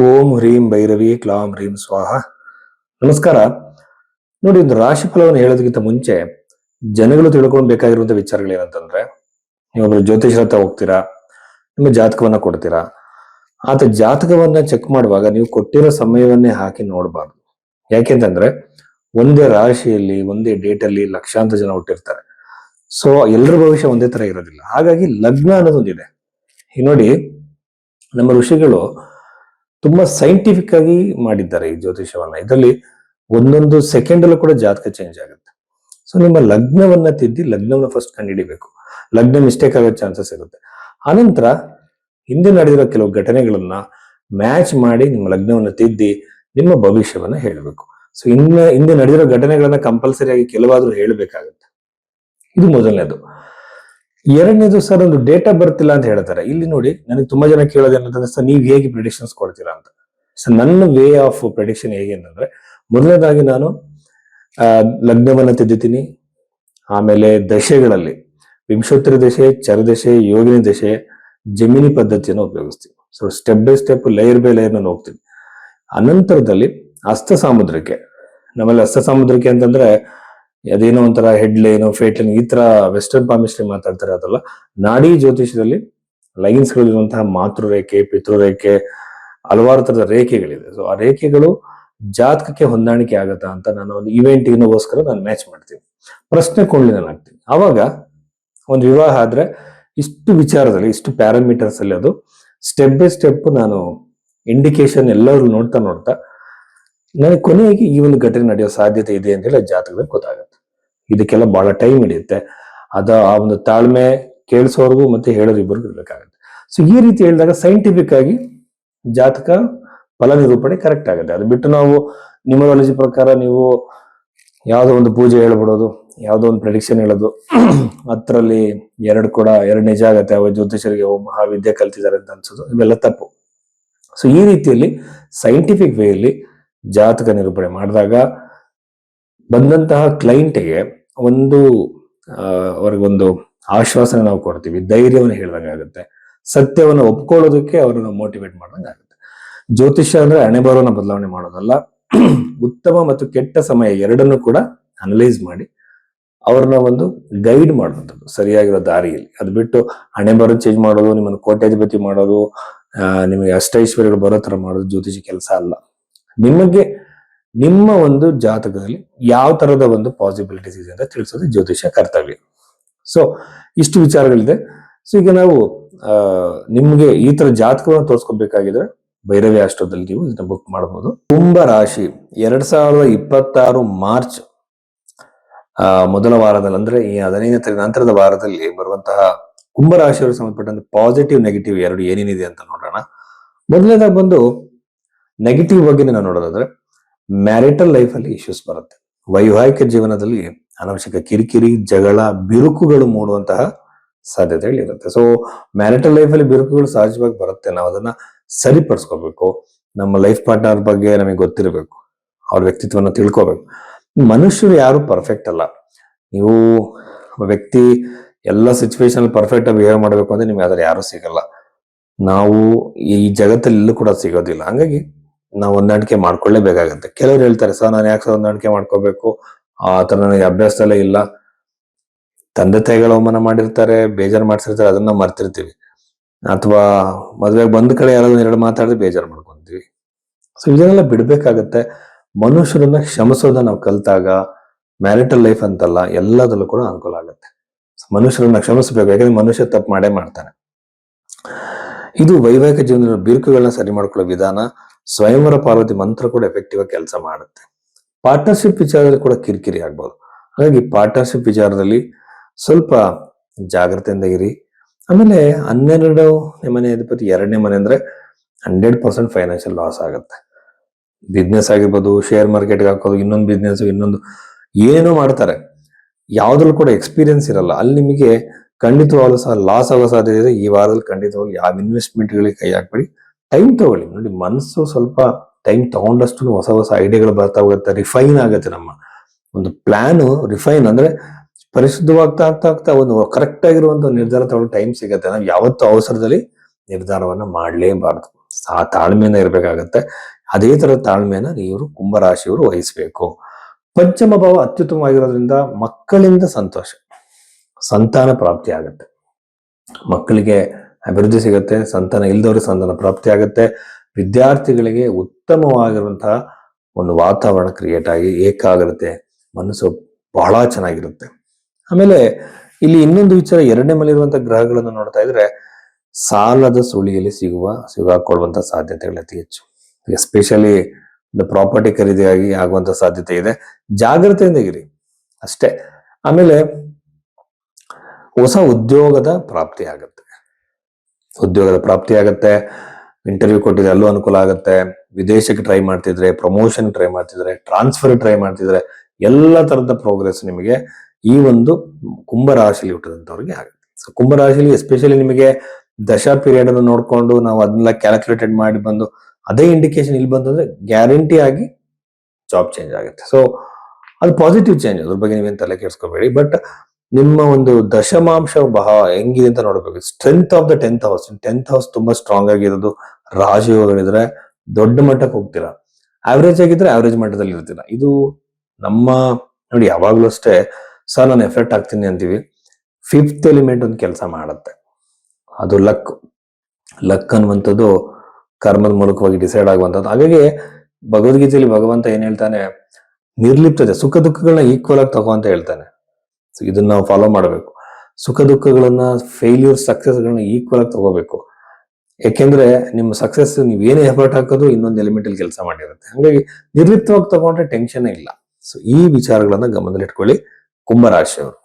ಓಂ ಹ್ರೀಂ ಭೈರವಿ ಕ್ಲಾಂ ಹ್ರೀಂ ಸ್ವಾಹ. ನಮಸ್ಕಾರ. ನೋಡಿ, ಒಂದು ರಾಶಿ ಫಲವನ್ನು ಹೇಳೋದಕ್ಕಿಂತ ಮುಂಚೆ ಜನಗಳು ತಿಳ್ಕೊಳ್ಬೇಕಾಗಿರುವಂತ ವಿಚಾರಗಳು ಏನಂತಂದ್ರೆ, ನೀವೊಬ್ರು ಜ್ಯೋತಿಷರ ಹತ್ರ ಹೋಗ್ತೀರಾ, ನಿಮ್ಮ ಜಾತಕವನ್ನ ಕೊಡ್ತೀರಾ. ಆತ ಜಾತಕವನ್ನ ಚೆಕ್ ಮಾಡುವಾಗ ನೀವು ಕೊಟ್ಟಿರೋ ಸಮಯವನ್ನೇ ಹಾಕಿ ನೋಡಬಾರ್ದು. ಯಾಕೆಂತಂದ್ರೆ ಒಂದೇ ರಾಶಿಯಲ್ಲಿ ಒಂದೇ ಡೇಟ್ ಅಲ್ಲಿ ಲಕ್ಷಾಂತರ ಜನ ಹುಟ್ಟಿರ್ತಾರೆ. ಸೊ ಎಲ್ಲರ ಭವಿಷ್ಯ ಒಂದೇ ತರ ಇರೋದಿಲ್ಲ. ಹಾಗಾಗಿ ಲಗ್ನ ಅನ್ನೋದೊಂದಿದೆ. ಈಗ ನೋಡಿ, ನಮ್ಮ ಋಷಿಗಳು ತುಂಬಾ ಸೈಂಟಿಫಿಕ್ ಆಗಿ ಮಾಡಿದ್ದಾರೆ ಈ ಜ್ಯೋತಿಷವನ್ನ. ಇದರಲ್ಲಿ ಒಂದೊಂದು ಸೆಕೆಂಡ್ ಅಲ್ಲೂ ಕೂಡ ಜಾತಕ ಚೇಂಜ್ ಆಗುತ್ತೆ. ಸೊ ನಿಮ್ಮ ಲಗ್ನವನ್ನ ತಿದ್ದಿ ಲಗ್ನವನ್ನ ಫಸ್ಟ್ ಕಂಡುಹಿಡಿಬೇಕು. ಲಗ್ನ ಮಿಸ್ಟೇಕ್ ಆಗೋ ಚಾನ್ಸಸ್ ಇರುತ್ತೆ. ಆನಂತರ ಹಿಂದೆ ನಡೆದಿರೋ ಕೆಲವು ಘಟನೆಗಳನ್ನ ಮ್ಯಾಚ್ ಮಾಡಿ ನಿಮ್ಮ ಲಗ್ನವನ್ನ ತಿದ್ದಿ ನಿಮ್ಮ ಭವಿಷ್ಯವನ್ನ ಹೇಳಬೇಕು. ಸೊ ಹಿಂದೆ ನಡೆದಿರೋ ಘಟನೆಗಳನ್ನ ಕಂಪಲ್ಸರಿ ಆಗಿ ಕೆಲವಾದ್ರೂ ಹೇಳಬೇಕಾಗುತ್ತೆ. ಇದು ಮೊದಲನೇದು. ಎರಡನೇದು, ಸರ್ ಒಂದು ಡೇಟ್ ಆಫ್ ಬರ್ತ್ ಇಲ್ಲ ಅಂತ ಹೇಳ್ತಾರೆ. ಇಲ್ಲಿ ನೋಡಿ, ನನಗೆ ತುಂಬಾ ಜನ ಕೇಳೋದು ಏನಂತಂದ್ರೆ, ಸರ್ ನೀವು ಹೇಗೆ ಪ್ರಿಡಿಕ್ಷನ್ಸ್ ಕೊಡ್ತೀರಾ ಅಂತ. ಸೊ ನನ್ನ ವೇ ಆಫ್ ಪ್ರಿಡಿಕ್ಷನ್ ಹೇಗೆ ಅಂತಂದ್ರೆ, ಮೊದಲನೇದಾಗಿ ನಾನು ಲಗ್ನವನ್ನ ತಿದ್ದುತ್ತೀನಿ. ಆಮೇಲೆ ದಶೆಗಳಲ್ಲಿ ವಿಂಶೋತ್ತರ ದಶೆ, ಚರದಶೆ, ಯೋಗಿನಿ ದಶೆ, ಜಮಿನಿ ಪದ್ಧತಿಯನ್ನು ಉಪಯೋಗಿಸ್ತೀನಿ. So step by step, layer by layer ನಾನು ಹೋಗ್ತೀನಿ. ಅನಂತರದಲ್ಲಿ ಹಸ್ತ ಸಾಮುದ್ರಿಕೆ. ನಮ್ಮಲ್ಲಿ ಹಸ್ತ ಸಾಮುದ್ರಿಕೆ ಅಂತಂದ್ರೆ ಅದೇನೋ ಒಂಥರ ಹೆಡ್ ಲೈನ್, ಫೇಟ್ ಲೈನ್, ಈ ತರ ವೆಸ್ಟರ್ನ್ ಪಾಮಿಸ್ಟ್ರಿ ಮಾತಾಡ್ತಾರೆ. ಅದಲ್ಲ, ನಾಡಿ ಜ್ಯೋತಿಷದಲ್ಲಿ ಲೈನ್ಸ್ ಗಳಿರುವಂತಹ ಮಾತೃರೇಖೆ, ಪಿತೃರೇಖೆ, ಹಲವಾರು ತರದ ರೇಖೆಗಳಿದೆ. ಸೊ ಆ ರೇಖೆಗಳು ಜಾತಕಕ್ಕೆ ಹೊಂದಾಣಿಕೆ ಆಗತ್ತಾ ಅಂತ ನಾನು ಒಂದು ಇವೆಂಟ್ಗೋಸ್ಕರ ನಾನು ಮ್ಯಾಚ್ ಮಾಡ್ತೀನಿ. ಪ್ರಶ್ನೆ ಕೊಂಡ್ಲಿ ನಾನು ಹಾಕ್ತೀನಿ. ಅವಾಗ ಒಂದು ವಿವಾಹ ಆದ್ರೆ ಇಷ್ಟು ವಿಚಾರದಲ್ಲಿ, ಇಷ್ಟು ಪ್ಯಾರಾಮೀಟರ್ಸ್ ಅಲ್ಲಿ ಅದು ಸ್ಟೆಪ್ ಬೈ ಸ್ಟೆಪ್ ನಾನು ಇಂಡಿಕೇಶನ್ ಎಲ್ಲರೂ ನೋಡ್ತಾ ನನಗೆ ಕೊನೆಯಾಗಿ ಈ ಒಂದು ಘಟನೆ ನಡೆಯೋ ಸಾಧ್ಯತೆ ಇದೆ ಅಂತ ಹೇಳಿ ಜಾತಕದಲ್ಲಿ ಗೊತ್ತಾಗುತ್ತೆ. ಇದಕ್ಕೆಲ್ಲ ಬಹಳ ಟೈಮ್ ಹಿಡಿಯುತ್ತೆ. ಆ ಒಂದು ತಾಳ್ಮೆ ಕೇಳಿಸೋರ್ಗು ಮತ್ತೆ ಹೇಳೋರು ಇಬ್ಬರಿಗೂ ಇರ್ಬೇಕಾಗುತ್ತೆ. ಸೊ ಈ ರೀತಿ ಹೇಳಿದಾಗ ಸೈಂಟಿಫಿಕ್ ಆಗಿ ಜಾತಕ ಫಲ ನಿರೂಪಣೆ ಕರೆಕ್ಟ್ ಆಗುತ್ತೆ. ಅದು ಬಿಟ್ಟು ನಾವು ನ್ಯೂಮರಾಲಜಿ ಪ್ರಕಾರ ನೀವು ಯಾವುದೋ ಒಂದು ಪೂಜೆ ಹೇಳ್ಬಿಡೋದು, ಯಾವುದೋ ಒಂದು ಪ್ರೆಡಿಕ್ಷನ್ ಹೇಳೋದು, ಅದರಲ್ಲಿ ಎರಡು ನಿಜ ಆಗತ್ತೆ, ಅವ ಜ್ಯೋತಿಷರಿಗೆ ಮಹಾವಿದ್ಯೆ ಕಲ್ತಿದ್ದಾರೆ ಅಂತ ಅನ್ಸೋದು, ಇವೆಲ್ಲ ತಪ್ಪು. ಸೊ ಈ ರೀತಿಯಲ್ಲಿ ಸೈಂಟಿಫಿಕ್ ವೇಯಲ್ಲಿ ಜಾತಕ ನಿರೂಪಣೆ ಮಾಡಿದಾಗ ಬಂದಂತಹ ಕ್ಲೈಂಟ್ಗೆ ಅವ್ರಿಗೊಂದು ಆಶ್ವಾಸನೆ ನಾವು ಕೊಡ್ತೀವಿ, ಧೈರ್ಯವನ್ನು ಹೇಳ್ದಂಗಾಗುತ್ತೆ, ಸತ್ಯವನ್ನು ಒಪ್ಕೊಳ್ಳೋದಕ್ಕೆ ಅವ್ರನ್ನ ಮೋಟಿವೇಟ್ ಮಾಡ್ದಂಗಾಗುತ್ತೆ. ಜ್ಯೋತಿಷ್ಯ ಅಂದ್ರೆ ಹಣೆ ಬರೋನ ಬದಲಾವಣೆ ಮಾಡೋದಲ್ಲ, ಉತ್ತಮ ಮತ್ತು ಕೆಟ್ಟ ಸಮಯ ಎರಡನ್ನು ಕೂಡ ಅನಲೈಸ್ ಮಾಡಿ ಅವ್ರನ್ನ ಒಂದು ಗೈಡ್ ಮಾಡುವಂಥದ್ದು ಸರಿಯಾಗಿರೋ ದಾರಿಯಲ್ಲಿ. ಅದು ಬಿಟ್ಟು ಹಣೆ ಬರೋ ಚೇಂಜ್ ಮಾಡೋದು, ನಿಮ್ಮನ್ನು ಕೋಟ್ಯಾಧಿಪತಿ ಮಾಡೋದು, ನಿಮಗೆ ಅಷ್ಟೈಶ್ವರ್ಯಗಳು ಬರೋ ತರ ಮಾಡೋದು ಜ್ಯೋತಿಷ ಕೆಲಸ ಅಲ್ಲ. ನಿಮಗೆ ನಿಮ್ಮ ಒಂದು ಜಾತಕದಲ್ಲಿ ಯಾವ ತರದ ಒಂದು ಪಾಸಿಬಿಲಿಟೀಸ್ ಇದೆ ಅಂತ ತಿಳಿಸೋದು ಜ್ಯೋತಿಷ ಕರ್ತವ್ಯ. ಸೊ ಇಷ್ಟು ವಿಚಾರಗಳಿದೆ. ಸೊ ಈಗ ನಾವು ನಿಮ್ಗೆ ಈ ತರ ಜಾತಕವನ್ನು ತೋರಿಸ್ಕೊಬೇಕಾಗಿದ್ರೆ ಭೈರವಿ ಅಷ್ಟೋದಲ್ಲಿ ನೀವು ಇದನ್ನ ಬುಕ್ ಮಾಡಬಹುದು. ಕುಂಭ ರಾಶಿ 2026 ಮಾರ್ಚ್ ಮೊದಲ ವಾರದಲ್ಲಿ, ಅಂದ್ರೆ ಈ 15ನೇ ನಂತರದ ವಾರದಲ್ಲಿ ಬರುವಂತಹ ಕುಂಭ ರಾಶಿಯವರಿಗೆ ಸಂಬಂಧಪಟ್ಟಂತೆ ಪಾಸಿಟಿವ್ ನೆಗೆಟಿವ್ ಎರಡು ಏನೇನಿದೆ ಅಂತ ನೋಡೋಣ. ಮೊದಲನೇದಾಗಿ ಬಂದು ನೆಗೆಟಿವ್ ಬಗ್ಗೆ ನಾವು ನೋಡೋದಾದ್ರೆ, ಮ್ಯಾರಿಟಲ್ ಲೈಫ್ ಅಲ್ಲಿ ಇಶ್ಯೂಸ್ ಬರುತ್ತೆ. ವೈವಾಹಿಕ ಜೀವನದಲ್ಲಿ ಅನಾವಶ್ಯಕ ಕಿರಿಕಿರಿ, ಜಗಳ, ಬಿರುಕುಗಳು ಮೂಡುವಂತಹ ಸಾಧ್ಯತೆಗಳಿರುತ್ತೆ. ಸೊ ಮ್ಯಾರಿಟಲ್ ಲೈಫ್ ಅಲ್ಲಿ ಬಿರುಕುಗಳು ಸಹಜವಾಗಿ ಬರುತ್ತೆ. ನಾವು ಅದನ್ನ ಸರಿಪಡಿಸ್ಕೋಬೇಕು. ನಮ್ಮ ಲೈಫ್ ಪಾರ್ಟ್ನರ್ ಬಗ್ಗೆ ನಮಗೆ ಗೊತ್ತಿರಬೇಕು, ಅವ್ರ ವ್ಯಕ್ತಿತ್ವನ ತಿಳ್ಕೋಬೇಕು. ಮನುಷ್ಯರು ಯಾರು ಪರ್ಫೆಕ್ಟ್ ಅಲ್ಲ. ನೀವು ವ್ಯಕ್ತಿ ಎಲ್ಲ ಸಿಚುವೇಶನ್ ಪರ್ಫೆಕ್ಟ್ ಆಗಿ ಬಿಹೇವ್ ಮಾಡಬೇಕು ಅಂದ್ರೆ ನಿಮ್ಗೆ ಅದ್ರ ಯಾರು ಸಿಗಲ್ಲ. ನಾವು ಈ ಜಗತ್ತಲ್ಲಿ ಎಲ್ಲೂ ಕೂಡ ಸಿಗೋದಿಲ್ಲ. ಹಂಗಾಗಿ ನಾವು ಹೊಂದಾಣಿಕೆ ಮಾಡ್ಕೊಳ್ಳೇಬೇಕಾಗತ್ತೆ. ಕೆಲವರು ಹೇಳ್ತಾರೆ, ಸರ್ ನಾನು ಯಾಕೆ ಹೊಂದಾಣಿಕೆ ಮಾಡ್ಕೋಬೇಕು, ಆ ತರ ನನಗೆ ಅಭ್ಯಾಸದಲ್ಲೇ ಇಲ್ಲ. ತಂದೆ ತಾಯಿಗಳು ಅವಮಾನ ಮಾಡಿರ್ತಾರೆ, ಬೇಜಾರು ಮಾಡ್ಸಿರ್ತಾರೆ, ಅದನ್ನ ಮರ್ತಿರ್ತೀವಿ. ಅಥವಾ ಮದ್ವೆಗೆ ಬಂದ ಕಡೆ ಯಾರಾದ್ರೂ ಎರಡು ಮಾತಾಡಿದ್ರೆ ಬೇಜಾರು ಮಾಡ್ಕೊಂತೀವಿ. ಸೊ ಇದನ್ನೆಲ್ಲ ಬಿಡ್ಬೇಕಾಗತ್ತೆ. ಮನುಷ್ಯರನ್ನ ಕ್ಷಮಿಸೋದನ್ನ ನಾವು ಕಲ್ತಾಗ ಮ್ಯಾರಿಟಲ್ ಲೈಫ್ ಅಂತಲ್ಲ, ಎಲ್ಲದಲ್ಲೂ ಕೂಡ ಅನುಕೂಲ ಆಗುತ್ತೆ. ಮನುಷ್ಯರನ್ನ ಕ್ಷಮಿಸಬೇಕು, ಯಾಕಂದ್ರೆ ಮನುಷ್ಯ ತಪ್ಪು ಮಾಡೇ ಮಾಡ್ತಾನೆ. ಇದು ವೈವಾಹಿಕ ಜೀವನದ ಬಿರುಕುಗಳನ್ನ ಸರಿ ಮಾಡ್ಕೊಳ್ಳೋ ವಿಧಾನ. ಸ್ವಯಂವರ ಪಾರ್ವತಿ ಮಂತ್ರ ಕೂಡ ಎಫೆಕ್ಟಿವ್ ಆಗಿ ಕೆಲಸ ಮಾಡುತ್ತೆ. ಪಾರ್ಟ್ನರ್ಶಿಪ್ ವಿಚಾರದಲ್ಲಿ ಕೂಡ ಕಿರಿಕಿರಿ ಆಗ್ಬೋದು. ಹಾಗಾಗಿ ಪಾರ್ಟ್ನರ್ಶಿಪ್ ವಿಚಾರದಲ್ಲಿ ಸ್ವಲ್ಪ ಜಾಗ್ರತೆಯಿಂದ ಇರಿ. ಆಮೇಲೆ 12ನೇ ಮನೆ ಅಧಿಪತಿ 2ನೇ ಮನೆ ಅಂದ್ರೆ 100% ಫೈನಾನ್ಷಿಯಲ್ ಲಾಸ್ ಆಗುತ್ತೆ. ಬಿಸ್ನೆಸ್ ಆಗಿರ್ಬೋದು, ಶೇರ್ ಮಾರ್ಕೆಟ್ಗೆ ಹಾಕೋದು, ಇನ್ನೊಂದು ಬಿಸ್ನೆಸ್, ಇನ್ನೊಂದು ಏನೋ ಮಾಡ್ತಾರೆ, ಯಾವ್ದ್ರಲ್ಲೂ ಕೂಡ ಎಕ್ಸ್ಪೀರಿಯನ್ಸ್ ಇರಲ್ಲ. ಅಲ್ಲಿ ನಿಮಗೆ ಖಂಡಿತವಾಗ್ಲೂ ಸಹ ಲಾಸ್ ಆಗೋ ಸಾಧ್ಯತೆ ಇದೆ. ಈ ವಾರದಲ್ಲಿ ಖಂಡಿತವಾಗ್ಲೂ ಯಾವ ಇನ್ವೆಸ್ಟ್ಮೆಂಟ್ ಗಳಿಗೆ ಕೈ ಹಾಕ್ಬೇಡಿ. ಟೈಮ್ ತಗೊಳ್ಳಿ. ನೋಡಿ, ಮನಸ್ಸು ಸ್ವಲ್ಪ ಟೈಮ್ ತಗೊಂಡಷ್ಟು ಹೊಸ ಹೊಸ ಐಡಿಯಾಗಳು ಬರ್ತಾ ಹೋಗುತ್ತೆ, ರಿಫೈನ್ ಆಗುತ್ತೆ. ನಮ್ಮ ಒಂದು ಪ್ಲಾನ್ ರಿಫೈನ್ ಅಂದ್ರೆ ಪರಿಶುದ್ಧವಾಗ್ತಾ ಆಗ್ತಾ ಒಂದು ಕರೆಕ್ಟ್ ಆಗಿರುವಂತ ನಿರ್ಧಾರ ತಗೊಳ್ಳೋ ಟೈಮ್ ಸಿಗತ್ತೆ. ನಾವು ಯಾವತ್ತೂ ಅವಸರದಲ್ಲಿ ನಿರ್ಧಾರವನ್ನ ಮಾಡ್ಲೇಬಾರ್ದು. ಆ ತಾಳ್ಮೆನ ಇರ್ಬೇಕಾಗತ್ತೆ. ಅದೇ ತರ ತಾಳ್ಮೆನ ನೀವು ಕುಂಭರಾಶಿಯವರು ವಹಿಸ್ಬೇಕು. ಪಂಚಮ ಭಾವ ಅತ್ಯುತ್ತಮವಾಗಿರೋದ್ರಿಂದ ಮಕ್ಕಳಿಂದ ಸಂತೋಷ, ಸಂತಾನ ಪ್ರಾಪ್ತಿ ಆಗುತ್ತೆ, ಮಕ್ಕಳಿಗೆ ಅಭಿವೃದ್ಧಿ ಸಿಗುತ್ತೆ, ಸಂತಾನ ಇಲ್ದವ್ರಿಗೆ ಸಂತಾನ ಪ್ರಾಪ್ತಿ ಆಗುತ್ತೆ, ವಿದ್ಯಾರ್ಥಿಗಳಿಗೆ ಉತ್ತಮವಾಗಿರುವಂತಹ ಒಂದು ವಾತಾವರಣ ಕ್ರಿಯೇಟ್ ಆಗಿ ಏಕಾಗ್ರತೆ, ಮನಸ್ಸು ಬಹಳ ಚೆನ್ನಾಗಿರುತ್ತೆ. ಆಮೇಲೆ ಇಲ್ಲಿ ಇನ್ನೊಂದು ವಿಚಾರ, ಎರಡನೇ ಮನೆ ಇರುವಂತಹ ಗ್ರಹಗಳನ್ನು ನೋಡ್ತಾ ಇದ್ರೆ ಸಾಲದ ಸುಳಿಯಲ್ಲಿ ಸಿಗಾಕೊಳ್ಳುವಂತ ಸಾಧ್ಯತೆಗಳು ಅತಿ ಹೆಚ್ಚು. ಎಸ್ಪೆಷಲಿ ಪ್ರಾಪರ್ಟಿ ಖರೀದಿಯಾಗಿ ಆಗುವಂತ ಸಾಧ್ಯತೆ ಇದೆ. ಜಾಗ್ರತೆಯಿಂದ ಇರಿ ಅಷ್ಟೇ. ಆಮೇಲೆ ಹೊಸ ಉದ್ಯೋಗದ ಪ್ರಾಪ್ತಿ ಆಗುತ್ತೆ, ಇಂಟರ್ವ್ಯೂ ಕೊಟ್ಟಿದ್ರೆ ಅಲ್ಲೂ ಅನುಕೂಲ ಆಗುತ್ತೆ, ವಿದೇಶಕ್ಕೆ ಟ್ರೈ ಮಾಡ್ತಿದ್ರೆ, ಪ್ರಮೋಷನ್ ಟ್ರೈ ಮಾಡ್ತಿದ್ರೆ, ಟ್ರಾನ್ಸ್ಫರ್ ಟ್ರೈ ಮಾಡ್ತಿದ್ರೆ, ಎಲ್ಲ ತರದ ಪ್ರೋಗ್ರೆಸ್ ನಿಮಗೆ ಈ ಒಂದು ಕುಂಭರಾಶಿಲಿ ಹುಟ್ಟಿದಂಥವ್ರಿಗೆ ಆಗುತ್ತೆ. ಸೊ ಕುಂಭರಾಶಿಲಿ ಎಸ್ಪೆಷಲಿ ನಿಮಗೆ ದಶಾ ಪೀರಿಯಡ್ ಅನ್ನು ನೋಡ್ಕೊಂಡು ನಾವು ಅದನ್ನೆಲ್ಲ ಕ್ಯಾಲ್ಕುಲೇಟೆಡ್ ಮಾಡಿ ಬಂದು ಅದೇ ಇಂಡಿಕೇಶನ್ ಇಲ್ಲಿ ಬಂದ್ರೆ ಗ್ಯಾರಂಟಿ ಆಗಿ ಜಾಬ್ ಚೇಂಜ್ ಆಗುತ್ತೆ. ಸೊ ಅದು ಪಾಸಿಟಿವ್ ಚೇಂಜ್, ಅದ್ರ ಬಗ್ಗೆ ನೀವೇನು ತಲೆ ಕೆಡಿಸ್ಕೋಬೇಡಿ. ಬಟ್ ನಿಮ್ಮ ಒಂದು ದಶಮಾಂಶ ಬಹಳ ಹೆಂಗಿದೆ ಅಂತ ನೋಡ್ಬೇಕು. Strength of the 10th house, 10th house ತುಂಬಾ ಸ್ಟ್ರಾಂಗ್ ಆಗಿರೋದು, ರಾಜಯೋಗಗಳಿದ್ರೆ ದೊಡ್ಡ ಮಟ್ಟಕ್ಕೆ ಹೋಗ್ತೀರಾ, ಆವರೇಜ್ ಆಗಿದ್ರೆ ಆವರೇಜ್ ಮಟ್ಟದಲ್ಲಿ ಇರ್ತೀರಾ. ಇದು ನಮ್ಮ ನೋಡಿ ಯಾವಾಗ್ಲೂ ಅಷ್ಟೇ ಸರ್ ನಾನು ಎಫೆಕ್ಟ್ ಆಗ್ತೀನಿ ಅಂತೀವಿ, 5th ಎಲಿಮೆಂಟ್ ಒಂದು ಕೆಲಸ ಮಾಡುತ್ತೆ, ಅದು ಲಕ್ ಅನ್ನುವಂಥದ್ದು ಕರ್ಮದ ಮೂಲಕವಾಗಿ ಡಿಸೈಡ್ ಆಗುವಂಥದ್ದು. ಹಾಗಾಗಿ ಭಗವದ್ಗೀತೆಯಲ್ಲಿ ಭಗವಂತ ಏನ್ ಹೇಳ್ತಾನೆ, ನಿರ್ಲಿಪ್ತತೆ, ಸುಖ ದುಃಖಗಳನ್ನ ಈಕ್ವಲ್ ಆಗಿ ತಗೋ ಅಂತ ಹೇಳ್ತಾನೆ. ಸೊ ಇದನ್ನ ನಾವು ಫಾಲೋ ಮಾಡಬೇಕು. ಸುಖ ದುಃಖಗಳನ್ನ, ಫೇಲ್ಯೂರ್ ಸಕ್ಸಸ್ಗಳನ್ನ ಈಕ್ವಲ್ ಆಗಿ ತಗೋಬೇಕು. ಯಾಕೆಂದ್ರೆ ನಿಮ್ಮ ಸಕ್ಸಸ್ ನೀವು ಏನೇ ಎಫರ್ಟ್ ಹಾಕೋದು ಇನ್ನೊಂದು ಎಲಿಮೆಂಟ್ ಅಲ್ಲಿ ಕೆಲಸ ಮಾಡಿರುತ್ತೆ. ಹಾಗಾಗಿ ನಿರ್ಲಿಪ್ತವಾಗಿ ತಗೊಂಡ್ರೆ ಟೆನ್ಷನ್ ಇಲ್ಲ. ಸೊ ಈ ವಿಚಾರಗಳನ್ನ ಗಮನದಲ್ಲಿಟ್ಕೊಳ್ಳಿ ಕುಂಭರಾಶಿಯವರು.